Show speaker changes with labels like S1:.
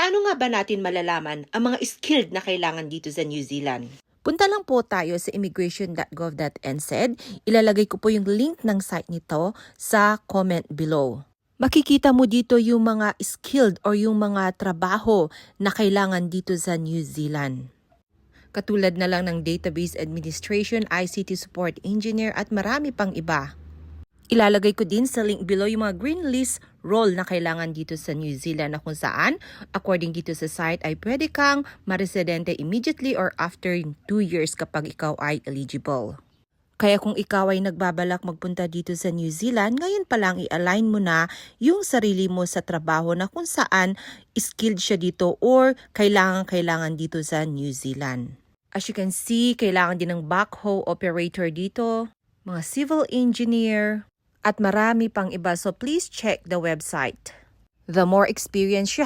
S1: Paano nga ba natin malalaman ang mga skilled na kailangan dito sa New Zealand?
S2: Punta lang po tayo sa immigration.gov.nz. Ilalagay ko po yung link ng site nito sa comment below. Makikita mo dito yung mga skilled or yung mga trabaho na kailangan dito sa New Zealand. Katulad na lang ng database administration, ICT support engineer at marami pang iba. Ilalagay ko din sa link below yung mga green list role na kailangan dito sa New Zealand na kung saan, according dito sa site, ay pwede kang maresidente immediately or after 2 years kapag ikaw ay eligible. Kaya kung ikaw ay nagbabalak magpunta dito sa New Zealand, ngayon pa lang i-align mo na yung sarili mo sa trabaho na kung saan skilled siya dito or kailangan dito sa New Zealand. As you can see, kailangan din ng backhoe operator dito, mga civil engineer, at marami pang iba, so please check the website. The more experience you